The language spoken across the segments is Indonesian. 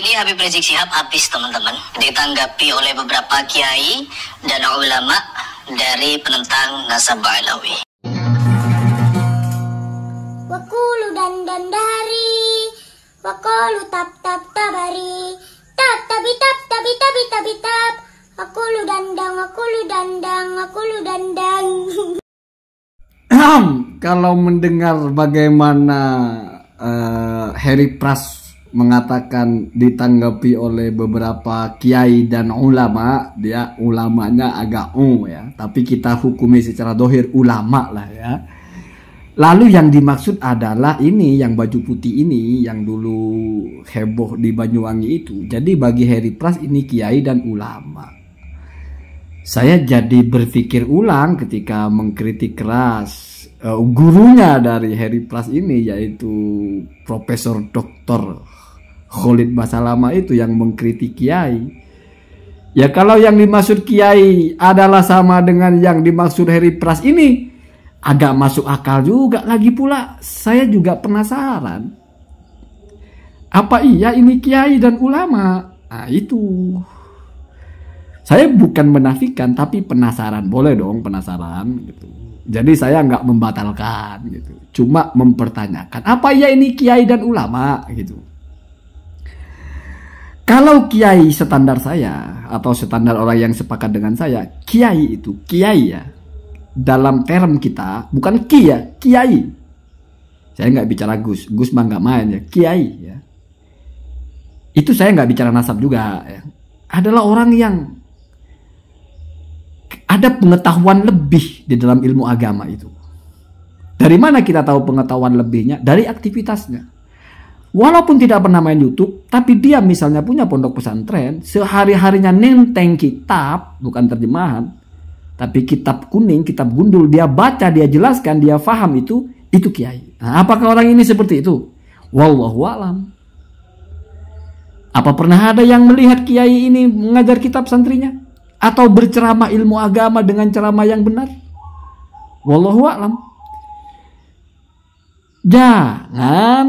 Jadi Habib Rizik Syihab habis teman-teman ditanggapi oleh beberapa kiai dan ulama dari penentang Nasabah Alawi. Wakulu dan dari, wakulu tap tabari, tabi tab. Wakulu dandang. Kalau mendengar bagaimana Heri Pras mengatakan ditanggapi oleh beberapa kiai dan ulama, dia ulamanya agak ya, tapi kita hukumi secara dohir ulama lah ya. Lalu yang dimaksud adalah ini yang baju putih ini yang dulu heboh di Banyuwangi itu. Jadi bagi Heri Pras ini kiai dan ulama. Saya jadi berpikir ulang ketika mengkritik keras gurunya dari Heri Pras ini, yaitu Profesor Dr. Khalid Basalamah itu yang mengkritik kiai. Ya kalau yang dimaksud kiai adalah sama dengan yang dimaksud Heri Pras ini, agak masuk akal juga. Lagi pula saya juga penasaran, apa iya ini kiai dan ulama? Nah itu, saya bukan menafikan tapi penasaran. Boleh dong penasaran gitu. Jadi saya nggak membatalkan gitu, cuma mempertanyakan apa ya ini kiai dan ulama gitu. Kalau kiai standar saya atau standar orang yang sepakat dengan saya, kiai itu kiai ya. Dalam term kita bukan ki ya, kiai. Saya nggak bicara Gus mah nggak main ya, kiai ya. Itu saya nggak bicara nasab juga ya. Adalah orang yang ada pengetahuan lebih di dalam ilmu agama itu. Dari mana kita tahu pengetahuan lebihnya? Dari aktivitasnya. Walaupun tidak pernah main YouTube, tapi dia misalnya punya pondok pesantren, sehari-harinya nenteng kitab, bukan terjemahan, tapi kitab kuning, kitab gundul, dia baca, dia jelaskan, dia faham itu kiai. Nah, apakah orang ini seperti itu? Wallahu a'lam. Apa pernah ada yang melihat kiai ini mengajar kitab santrinya? Atau berceramah ilmu agama dengan ceramah yang benar? Wallahu a'lam. Jangan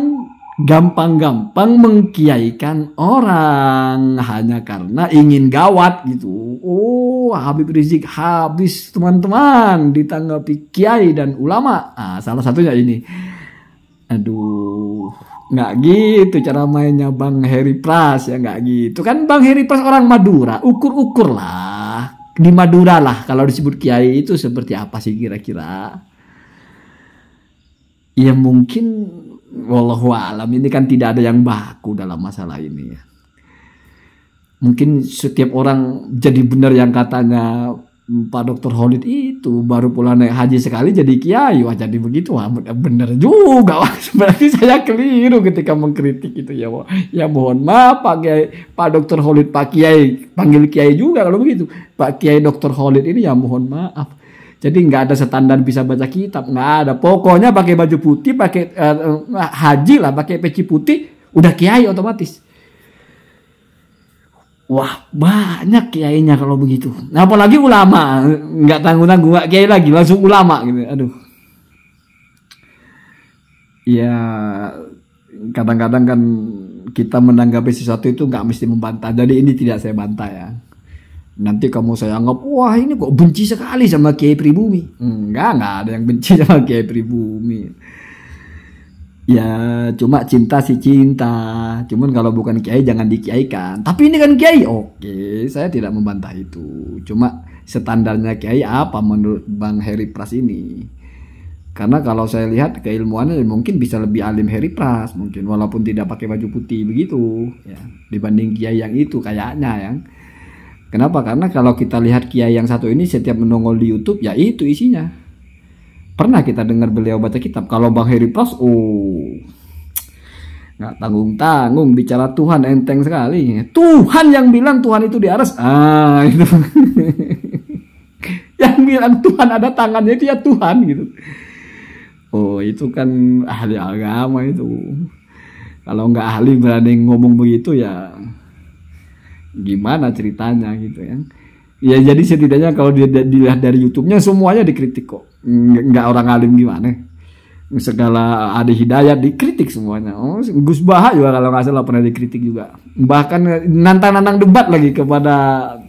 gampang-gampang mengkiaikan orang hanya karena ingin gawat gitu. Oh, Habib Rizik habis teman-teman ditanggapi kiai dan ulama. Ah, salah satunya ini. Aduh, nggak gitu cara mainnya Bang Heri Pras ya, nggak gitu. Kan Bang Heri Pras orang Madura, ukur-ukur lah. Di Madura lah kalau disebut kiai itu seperti apa sih kira-kira? Ya mungkin wallahu alam, ini kan tidak ada yang baku dalam masalah ini ya. Mungkin setiap orang jadi benar yang katanya Pak Dr. Khalid itu baru pulang naik haji sekali jadi kiai. Wah jadi begitu, wah benar juga. Wah, berarti saya keliru ketika mengkritik itu ya. Ya mohon maaf Pak Dr. Khalid, Pak Kiai, panggil Kiai juga kalau begitu. Pak Kiai Dr. Khalid ini ya mohon maaf. Jadi nggak ada standar bisa baca kitab, nggak ada. Pokoknya pakai baju putih, pakai haji lah, pakai peci putih, udah kiai otomatis. Wah banyak kiainya kalau begitu. Nah, apalagi ulama, nggak tanggung-tanggung, nggak kiai lagi, langsung ulama gitu. Aduh. Ya kadang-kadang kan kita menanggapi sesuatu itu nggak mesti membantah. Jadi ini tidak saya bantah ya. Nanti kamu saya anggap, wah ini kok benci sekali sama Kiai Pribumi. Enggak ada yang benci sama Kiai Pribumi. Ya cuma cinta sih cinta. Cuman kalau bukan Kiai jangan dikiaikan. Tapi ini kan Kiai. Oke, saya tidak membantah itu. Cuma standarnya Kiai apa menurut Bang Heri Pras ini? Karena kalau saya lihat keilmuannya mungkin bisa lebih alim Heri Pras. Mungkin walaupun tidak pakai baju putih begitu. Ya, dibanding Kiai yang itu kayaknya ya. Kenapa? Karena kalau kita lihat kiai yang satu ini setiap menongol di YouTube ya itu isinya. Pernah kita dengar beliau baca kitab. Kalau Bang Heri Pras, nggak tanggung-tanggung bicara Tuhan, enteng sekali. Tuhan yang bilang Tuhan itu di atas. Ah itu. Yang bilang Tuhan ada tangannya itu ya Tuhan gitu. Oh itu kan ahli agama itu. Kalau nggak ahli berani ngomong begitu ya gimana ceritanya gitu ya. Ya jadi setidaknya kalau dilihat dari YouTube-nya semuanya dikritik kok. Nggak orang alim gimana. segala Adi Hidayat dikritik semuanya. Oh, Gus Baha juga kalau nggak salah pernah dikritik juga. Bahkan nantang-nantang debat lagi kepada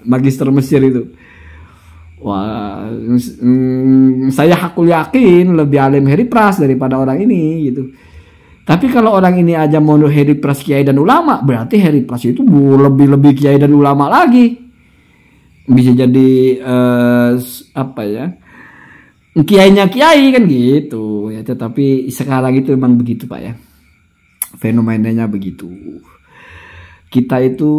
Magister Mesir itu. Wah, saya hakul yakin lebih alim Heri Pras daripada orang ini gitu. Tapi kalau orang ini aja mau Heri Pras kiai dan ulama, berarti Heri Pras itu lebih kiai dan ulama lagi. Bisa jadi apa ya? Kiainya kiai kan gitu ya, tetapi sekarang itu memang begitu Pak ya, fenomenanya begitu. Kita itu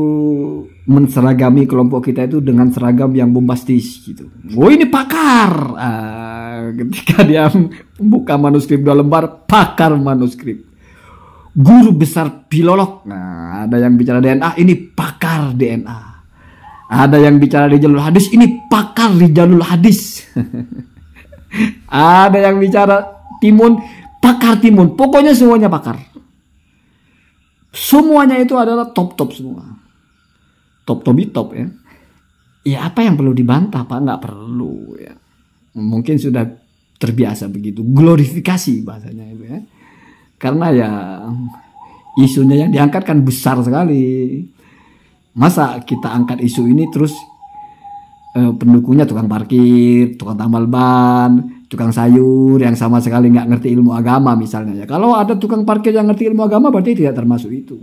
menseragami kelompok kita itu dengan seragam yang bombastis gitu. Oh ini pakar, ketika dia membuka manuskrip 2 lembar, pakar manuskrip. Guru besar filolog, nah ada yang bicara DNA, ini pakar DNA. Ada yang bicara di jalur hadis, ini pakar di jalur hadis. Ada yang bicara timun, pakar timun. Pokoknya semuanya pakar. Semuanya itu adalah top semua. Top ya. Ya apa yang perlu dibantah Pak? Nggak perlu ya. Mungkin sudah terbiasa begitu. Glorifikasi bahasanya itu ya. Karena ya isunya yang diangkat kan besar sekali. Masa kita angkat isu ini terus pendukungnya tukang parkir, tukang tambal ban, tukang sayur yang sama sekali nggak ngerti ilmu agama misalnya ya. Kalau ada tukang parkir yang ngerti ilmu agama berarti tidak termasuk itu.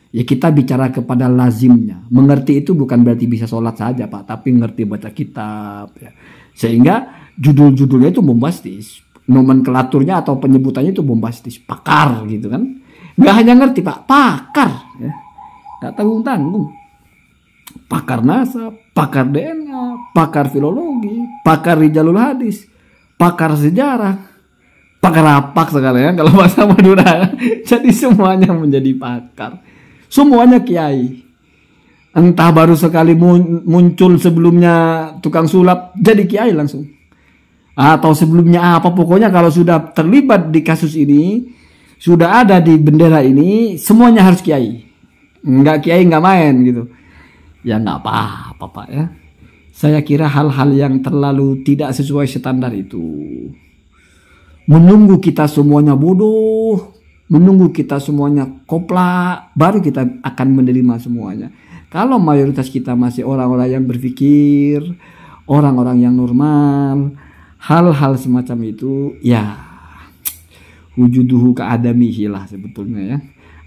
Ya kita bicara kepada lazimnya. Mengerti itu bukan berarti bisa sholat saja Pak, tapi ngerti baca kitab ya. Sehingga judul-judulnya itu bombastis, nomenklaturnya atau penyebutannya itu bombastis, pakar gitu kan. Nggak hanya ngerti Pak, pakar ya. Nggak tanggung-tanggung. Pakar nasab, pakar DNA, pakar filologi, pakar rijalul hadis, pakar sejarah, pakar apak sekarang ya kalau bahasa Madura. Jadi semuanya menjadi pakar, semuanya kiai. Entah baru sekali muncul sebelumnya tukang sulap jadi kiai langsung, atau sebelumnya apa, pokoknya kalau sudah terlibat di kasus ini, sudah ada di bendera ini, semuanya harus kiai. Nggak kiai nggak main gitu. Ya nggak apa-apa Pak ya. Saya kira hal-hal yang terlalu tidak sesuai standar itu, menunggu kita semuanya bodoh, menunggu kita semuanya koplak, baru kita akan menerima semuanya. Kalau mayoritas kita masih orang-orang yang berpikir, orang-orang yang normal, hal-hal semacam itu ya wujuduhu ka'adamihi lah sebetulnya ya.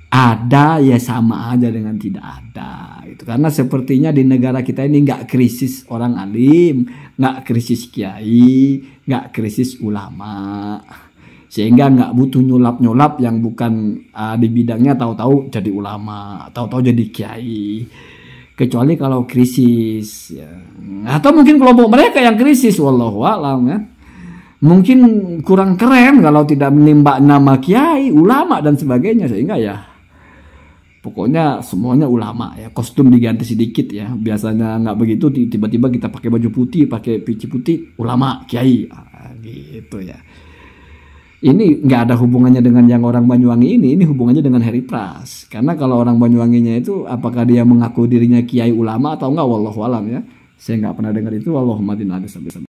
Ada ya sama aja dengan tidak ada itu, karena sepertinya di negara kita ini nggak krisis orang alim, nggak krisis kiai, nggak krisis ulama, sehingga nggak butuh nyulap yang bukan di bidangnya tahu-tahu jadi ulama, tahu-tahu jadi kiai, kecuali kalau krisis ya. Atau mungkin kelompok mereka yang krisis, wallahu a'lam ya, mungkin kurang keren kalau tidak menimba nama kiai, ulama dan sebagainya, sehingga ya pokoknya semuanya ulama ya, kostum diganti sedikit ya. Biasanya nggak begitu, tiba-tiba kita pakai baju putih, pakai peci putih, ulama, kiai, gitu ya. Ini nggak ada hubungannya dengan yang orang Banyuwangi ini hubungannya dengan Heri Pras. Karena kalau orang Banyuwanginya itu, apakah dia mengaku dirinya kiai ulama atau enggak, wallahu alam ya. Saya nggak pernah dengar itu, Allahumma